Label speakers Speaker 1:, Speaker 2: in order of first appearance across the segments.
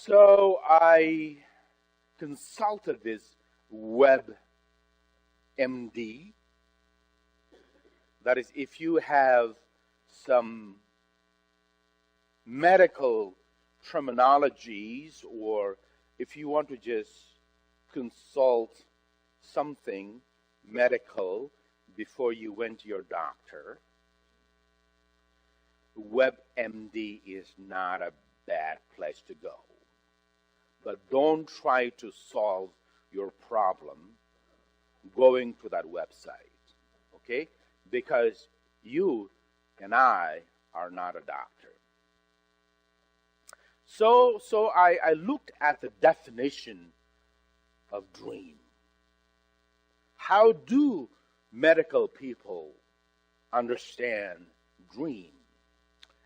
Speaker 1: So I consulted this WebMD. That is, if you have some medical terminologies, or if you want to just consult something medical before you went to your doctor, WebMD is not a bad place to go. But don't try to solve your problem going to that website, okay? Because you and I are not a doctor. So I looked at the definition of dream. How do medical people understand dream?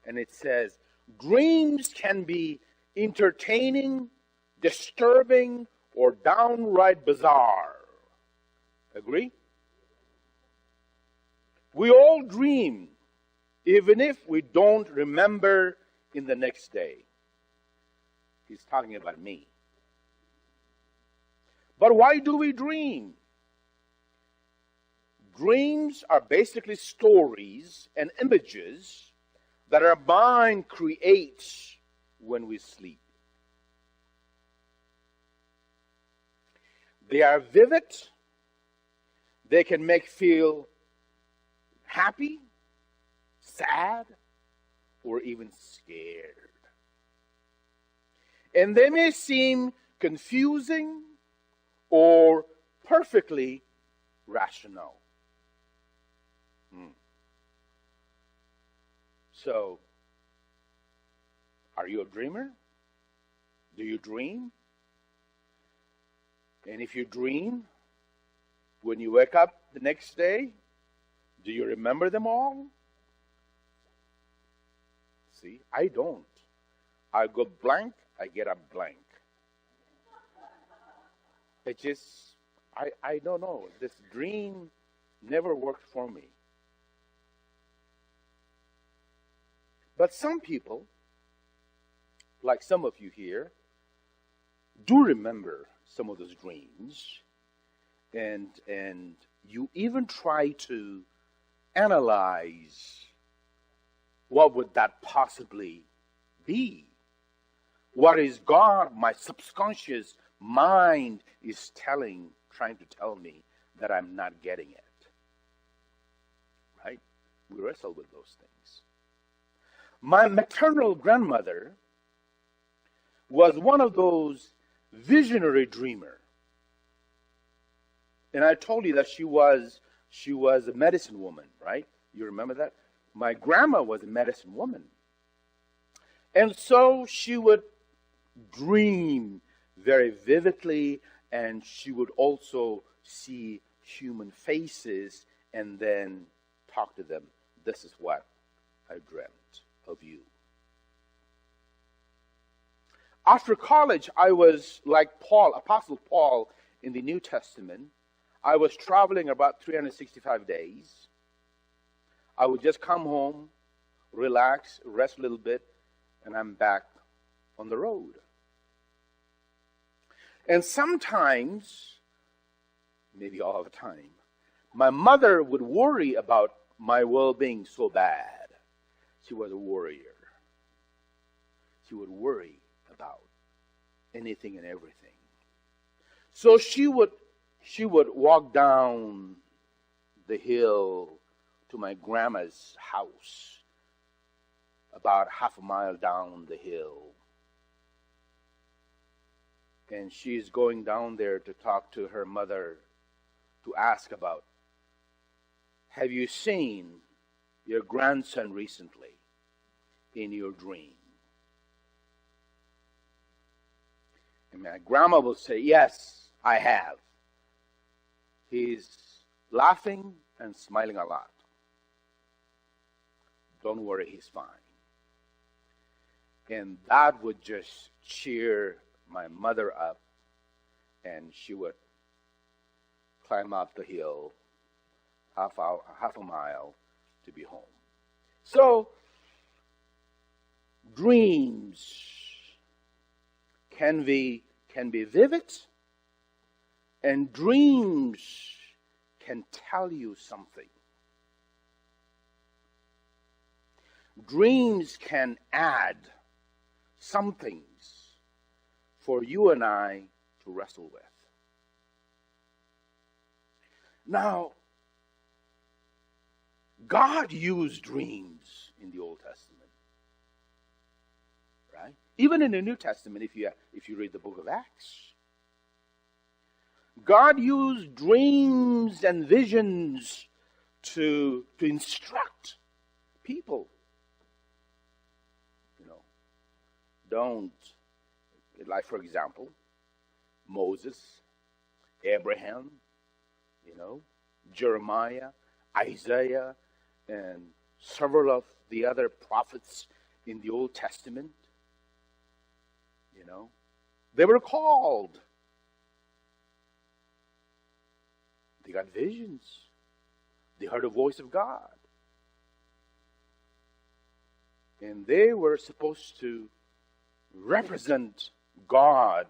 Speaker 1: And it says, dreams can be entertaining, disturbing, or downright bizarre. Agree? We all dream, even if we don't remember in the next day. He's talking about me. But why do we dream? Dreams are basically stories and images that our mind creates when we sleep. They are vivid. They can make feel happy, sad, or even scared. And they may seem confusing or perfectly rational. So, are you a dreamer? Do you dream? And if you dream, when you wake up the next day, do you remember them all? See, I don't. I go blank, I get up blank. It just, I don't know. This dream never worked for me. But some people, like some of you here, do remember some of those dreams, and you even try to analyze what would that possibly be. What is God, my subconscious mind, is trying to tell me that I'm not getting it. Right? We wrestle with those things. My maternal grandmother was one of those visionary dreamer. And I told you that she was a medicine woman, right? You remember that? My grandma was a medicine woman. And so she would dream very vividly, and she would also see human faces and then talk to them. This is what I dreamt of you. After college, I was like Paul, Apostle Paul in the New Testament. I was traveling about 365 days. I would just come home, relax, rest a little bit, and I'm back on the road. And sometimes, maybe all the time, my mother would worry about my well-being so bad. She was a worrier. She would worry about anything and everything. So she would walk down the hill to my grandma's house, about half a mile down the hill. And she's going down there to talk to her mother, to ask about, have you seen your grandson recently in your dream? And my grandma will say, yes, I have. He's laughing and smiling a lot. Don't worry, he's fine. And that would just cheer my mother up, and she would climb up the hill half a mile to be home. So, dreams can be vivid, and dreams can tell you something. Dreams can add some things for you and I to wrestle with. Now, God used dreams in the Old Testament, right? Even in the New Testament, if you read the book of Acts, God used dreams and visions to instruct people. Don't, like for example, Moses, Abraham, Jeremiah, Isaiah, and several of the other prophets in the Old Testament. They were called. They got visions. They heard the voice of God. And they were supposed to represent God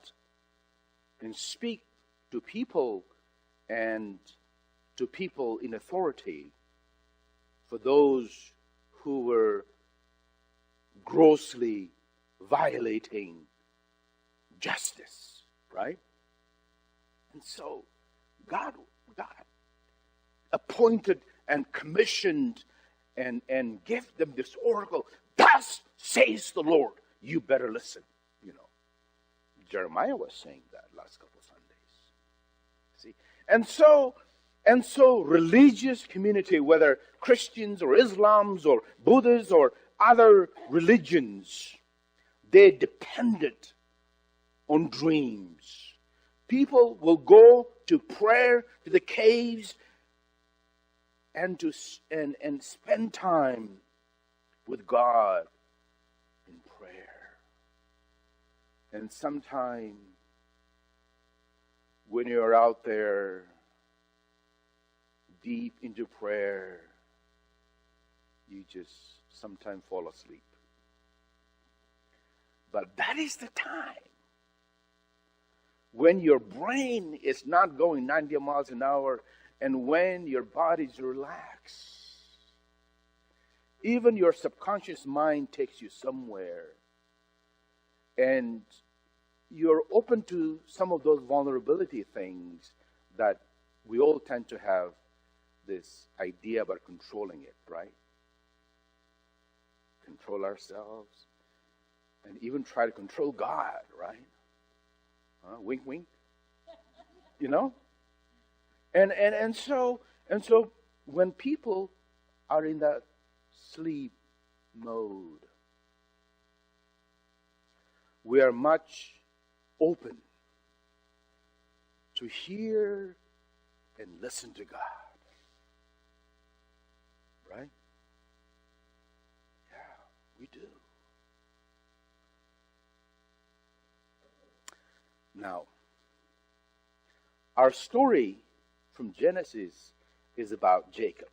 Speaker 1: and speak to people and to people in authority for those who were grossly violating justice, right? And so God appointed and commissioned and gave them this oracle. Thus says the Lord. You better listen. Jeremiah was saying that last couple of Sundays. See? And so religious community, whether Christians or Islams or Buddhists or other religions, they depended on dreams. People will go to prayer, to the caves, and spend time with God in prayer. And sometime when you're out there deep into prayer, you just sometimes fall asleep. But that is the time when your brain is not going 90 miles an hour and when your body's relaxed. Even your subconscious mind takes you somewhere. And you're open to some of those vulnerability things that we all tend to have this idea about controlling it, right? Control ourselves. And even try to control God, right? Wink, wink. And so when people are in that sleep mode, we are much open to hear and listen to God. Right? Yeah, we do. Now, our story from Genesis is about Jacob.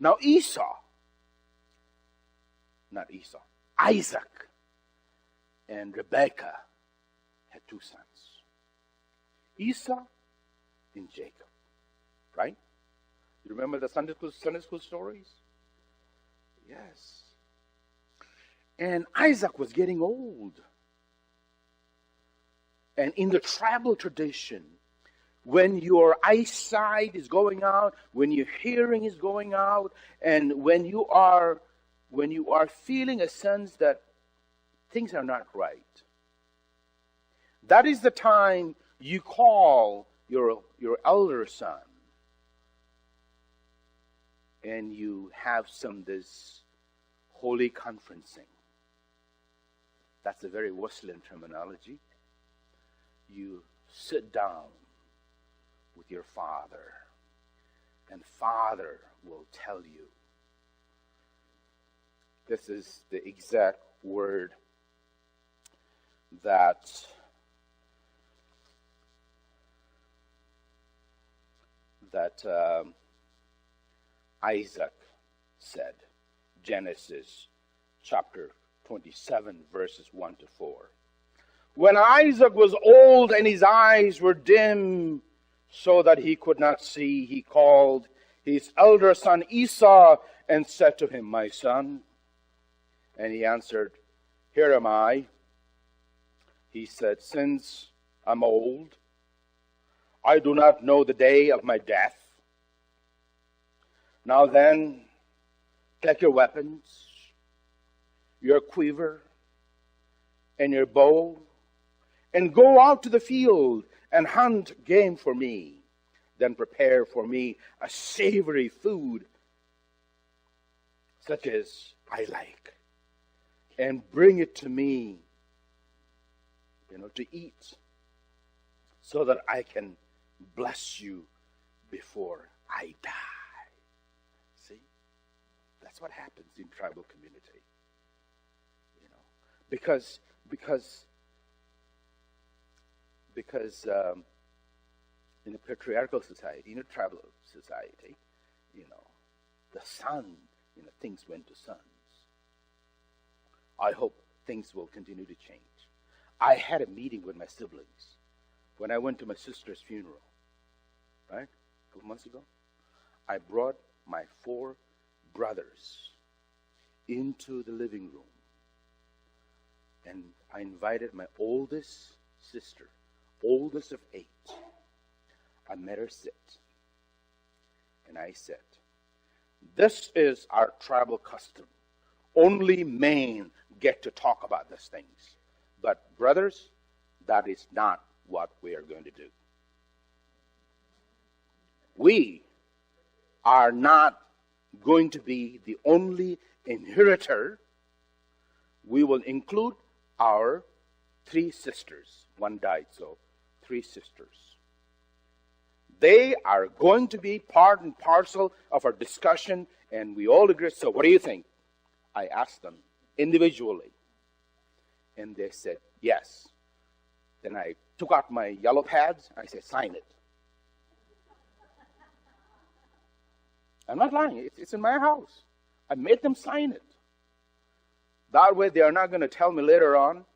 Speaker 1: Now, Isaac and Rebekah had two sons, Esau and Jacob. Right? You remember the Sunday school stories? Yes. And Isaac was getting old. And in the tribal tradition, when your eyesight is going out, when your hearing is going out, and when you are feeling a sense that things are not right, that is the time you call your elder son and you have this holy conferencing. That's a very Wesleyan terminology. You sit down with your father, and father will tell you. This is the exact word that Isaac said. Genesis chapter 27, verses 1 to 4. When Isaac was old and his eyes were dim so that he could not see, he called his elder son Esau and said to him, "My son." And he answered, "Here am I." He said, "Since I'm old, I do not know the day of my death. Now then, take your weapons, your quiver, and your bow, and go out to the field and hunt game for me. Then prepare for me a savory food such as I like, and bring it to me, to eat, so that I can bless you before I die." See? That's what happens in tribal community. Because in a patriarchal society, in a tribal society, the son, things went to sons. I hope things will continue to change. I had a meeting with my siblings when I went to my sister's funeral, right? A couple months ago. I brought my 4 brothers into the living room, and I invited my oldest sister, oldest of 8. I made her sit, and I said, "This is our tribal custom. Only men get to talk about these things. But brothers, that is not what we are going to do. We are not going to be the only inheritor. We will include our 3 sisters. One died, so 3 sisters. They are going to be part and parcel of our discussion, and we all agree. So what do you think?" I asked them individually, and they said, "Yes." Then I took out my yellow pads, and I said, "Sign it." I'm not lying. It's in my house. I made them sign it. That way they are not going to tell me later on,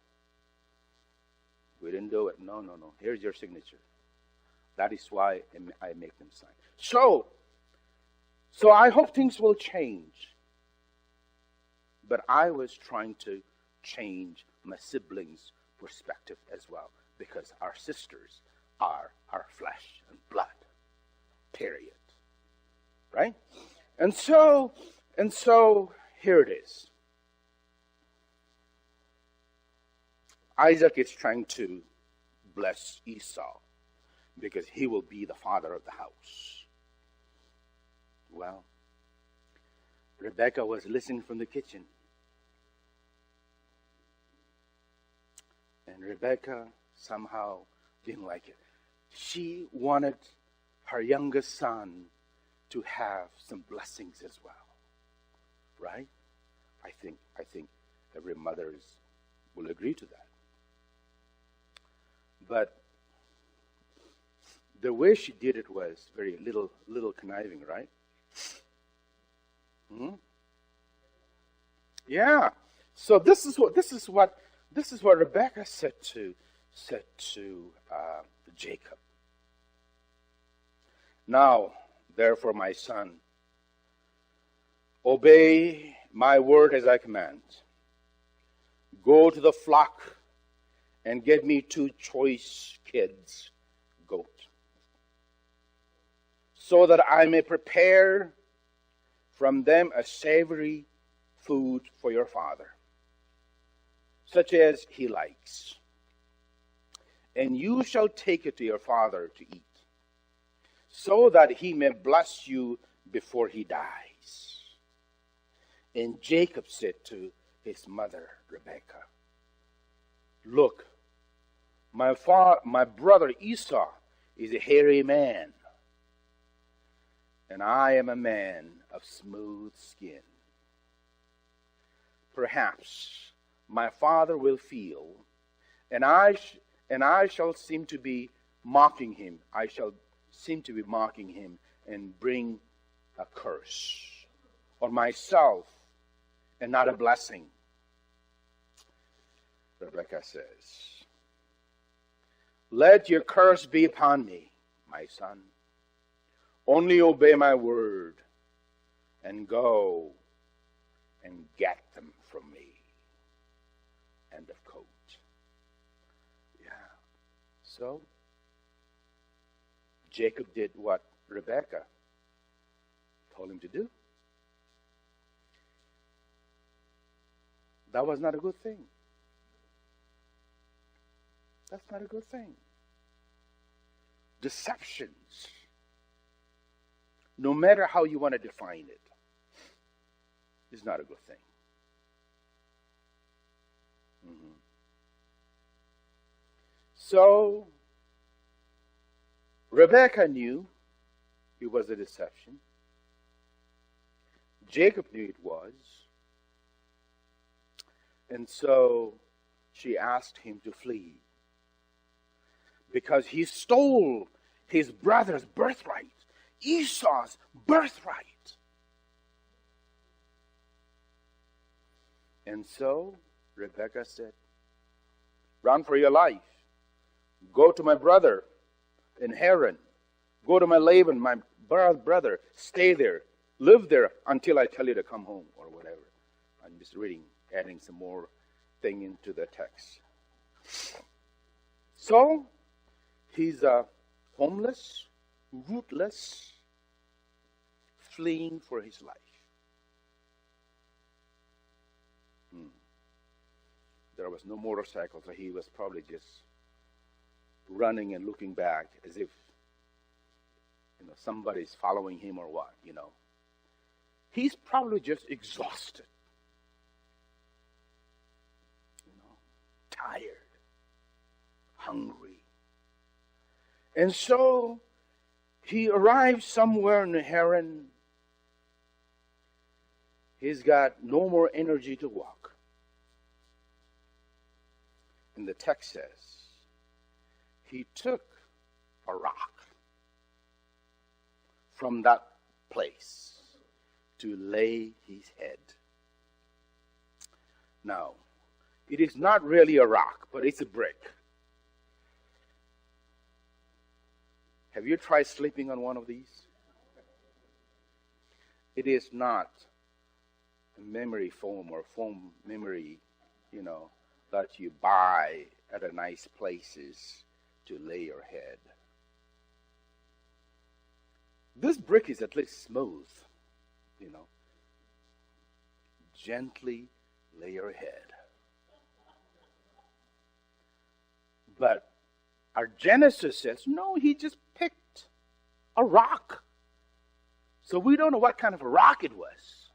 Speaker 1: "We didn't do it." No. Here's your signature. That is why I make them sign. So I hope things will change. But I was trying to change my siblings' perspective as well, because our sisters are our flesh and blood. Period. Right? And so here it is. Isaac is trying to bless Esau because he will be the father of the house. Well, Rebecca was listening from the kitchen. And Rebecca somehow didn't like it. She wanted her youngest son to have some blessings as well. Right? I think every mother will agree to that. But the way she did it was very little conniving, right? Yeah. So this is what Rebecca said to Jacob. "Now, therefore, my son, obey my word as I command. Go to the flock and get me 2 choice kids, goat, so that I may prepare from them a savory food for your father, such as he likes. And you shall take it to your father to eat, so that he may bless you before he dies." And Jacob said to his mother Rebekah, "Look, my brother Esau is a hairy man, and I am a man of smooth skin. Perhaps my father will feel, and I shall seem to be mocking him. I shall seem to be mocking him and bring a curse on myself and not a blessing." Rebecca says, Let your curse be upon me, my son. Only obey my word and go and get them from me. End of quote. Yeah. So, Jacob did what Rebekah told him to do. That was not a good thing. That's not a good thing. Deceptions, no matter how you want to define it, is not a good thing. Mm-hmm. So, Rebekah knew it was a deception. Jacob knew it was. And so she asked him to flee, because he stole his brother's birthright, Esau's birthright. And so Rebekah said, run for your life. Go to my brother in Haran. Go to my Laban, my brother. Stay there. Live there until I tell you to come home, or whatever. I'm just adding some more thing into the text. So, he's homeless, rootless, fleeing for his life. There was no motorcycle, so he was probably just running and looking back as if, somebody's following him or what, He's probably just exhausted, tired, hungry. And so he arrives somewhere in Haran. He's got no more energy to walk. And the text says, he took a rock from that place to lay his head. Now, it is not really a rock, but it's a brick. Have you tried sleeping on one of these? It is not a memory foam or foam memory, that you buy at a nice places to lay your head. This brick is at least smooth, Gently lay your head. But our Genesis says, no, he just picked a rock. So we don't know what kind of a rock it was.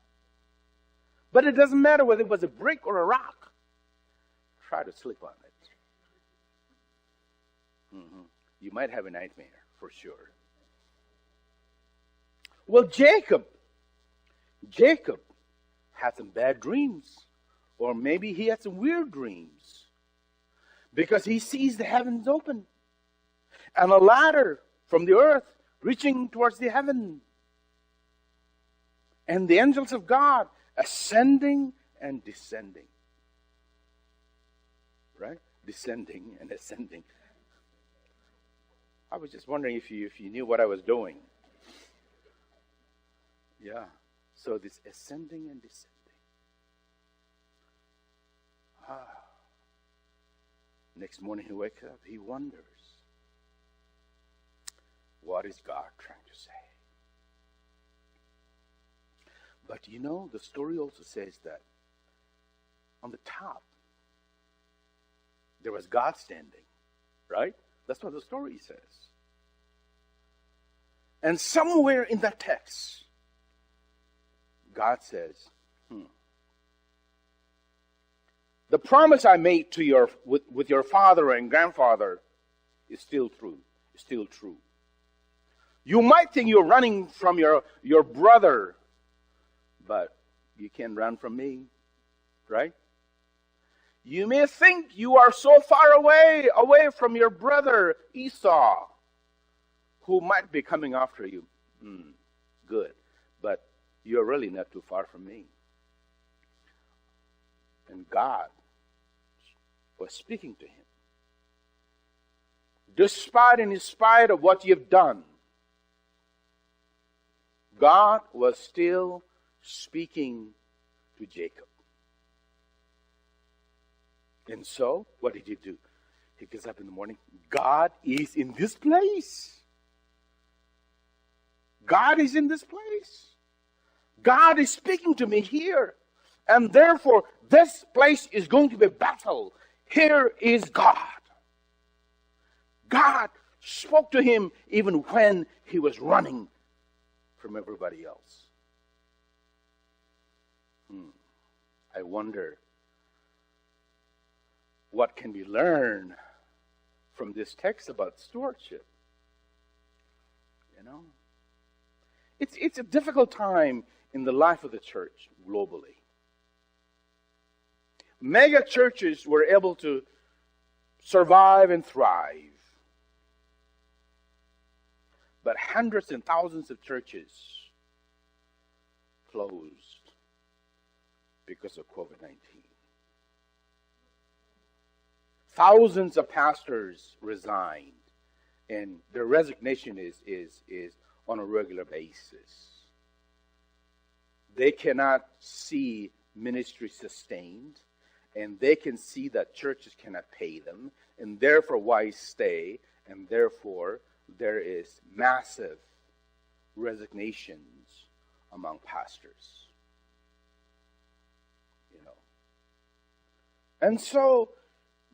Speaker 1: But it doesn't matter whether it was a brick or a rock. Try to sleep on it. You might have a nightmare, for sure. Well, Jacob had some bad dreams. Or maybe he had some weird dreams. Because he sees the heavens open. And a ladder from the earth reaching towards the heaven. And the angels of God ascending and descending. Right? Descending and ascending. I was just wondering if you knew what I was doing. Yeah. So this ascending and descending. Next morning he wakes up, he wonders, what is God trying to say? But the story also says that on the top, there was God standing, right? That's what the story says. And somewhere in that text, God says, the promise I made to with your father and grandfather is still true. Is still true. You might think you're running from your brother, but you can't run from me, right? You may think you are so far away from your brother Esau, who might be coming after you. Good, but you're really not too far from me. And God was speaking to him. despite and in spite of what you've done, God was still speaking to Jacob. And so, what did he do? He gets up in the morning. God is in this place. God is in this place. God is speaking to me here. And therefore, this place is going to be battle. Here is God. God spoke to him even when he was running from everybody else. I wonder what can be learned from this text about stewardship. You know, it's a difficult time in the life of the church globally. Mega churches were able to survive and thrive. But hundreds and thousands of churches closed because of COVID-19. Thousands of pastors resigned, and their resignation is on a regular basis. They cannot see ministry sustained, and they can see that churches cannot pay them, and therefore why stay, and therefore there is massive resignations among pastors. You know. And so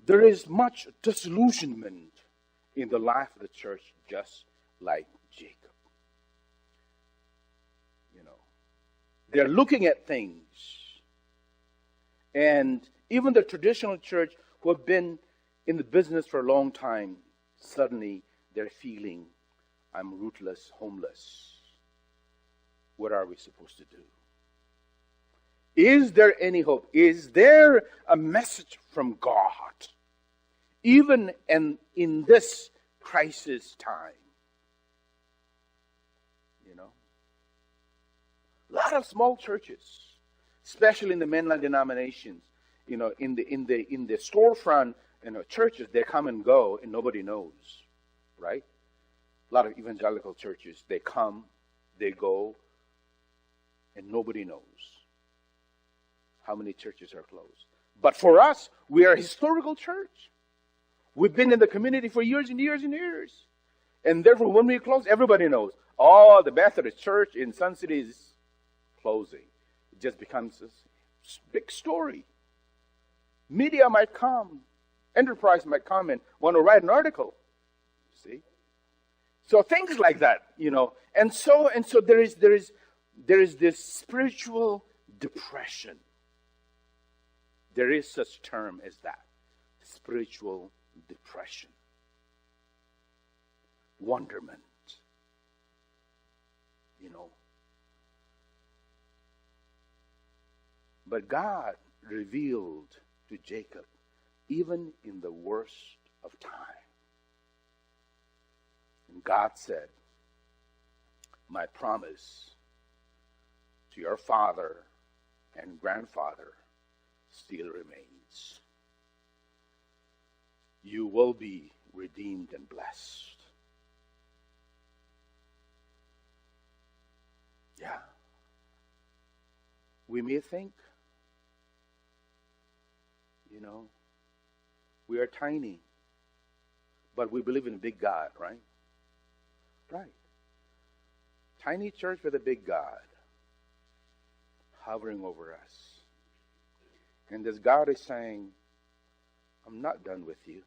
Speaker 1: there is much disillusionment in the life of the church, just like Jacob. You know, they're looking at things, and even the traditional church who have been in the business for a long time, suddenly they're feeling, I'm rootless, homeless. What are we supposed to do? Is there any hope? Is there a message from God? Even in this crisis time. You know? A lot of small churches, especially in the mainline denominations, you know, in the storefront, you know, churches, they come and go and nobody knows. Right? A lot of evangelical churches, they come, they go, and nobody knows how many churches are closed. But for us, we are a historical church. We've been in the community for years and years and years. And therefore, when we close, everybody knows. Oh, the Methodist church in Sun City is closing. It just becomes a big story. Media might come. Enterprise might come and want to write an article. See? So things like that, you know. And so there is this spiritual depression. There is such term as that. Spiritual depression. Wonderment. You know. But God revealed to Jacob, even in the worst of time. And God said, my promise to your father and grandfather still remains. You will be redeemed and blessed. Yeah. We may think, you know, we are tiny, but we believe in a big God, right? Right. Tiny church with a big God hovering over us. And this God is saying, I'm not done with you.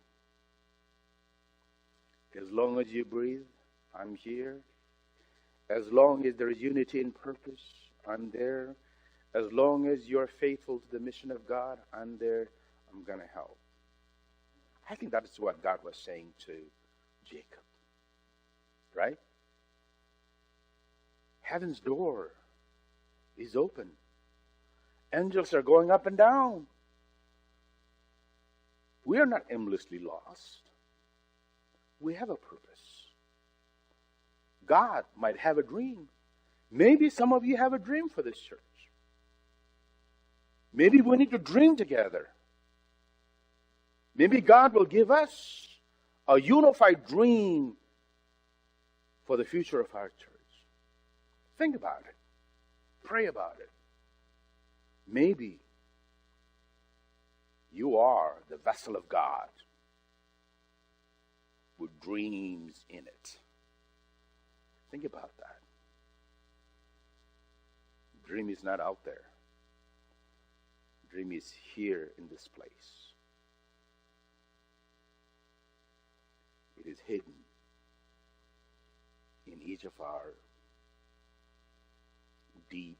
Speaker 1: As long as you breathe, I'm here. As long as there is unity in purpose, I'm there. As long as you're faithful to the mission of God, I'm there. I'm going to help. I think that is what God was saying to Jacob. Right? Heaven's door is open. Angels are going up and down. We are not aimlessly lost. We have a purpose. God might have a dream. Maybe some of you have a dream for this church. Maybe we need to dream together. Maybe God will give us a unified dream for the future of our church. Think about it. Pray about it. Maybe you are the vessel of God with dreams in it. Think about that. Dream is not out there. Dream is here in this place. It is hidden in each of our deep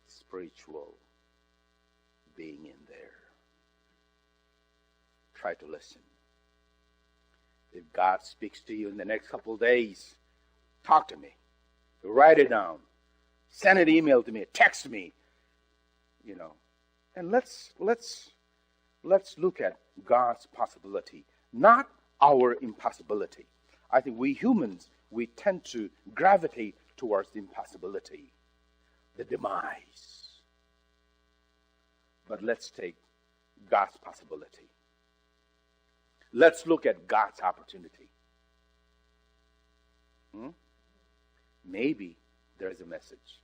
Speaker 1: spiritual being in there. Try to listen. If God speaks to you in the next couple of days, talk to me. Write it down. Send an email to me. Text me. And let's look at God's possibility, not our impossibility. I think we humans, we tend to gravitate towards the impossibility, the demise. But let's take God's possibility. Let's look at God's opportunity. Maybe there's a message.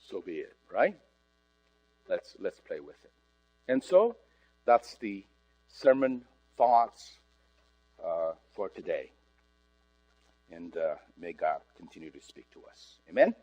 Speaker 1: So be it, right? Let's play with it. And so, that's the sermon thoughts for today. And may God continue to speak to us. Amen?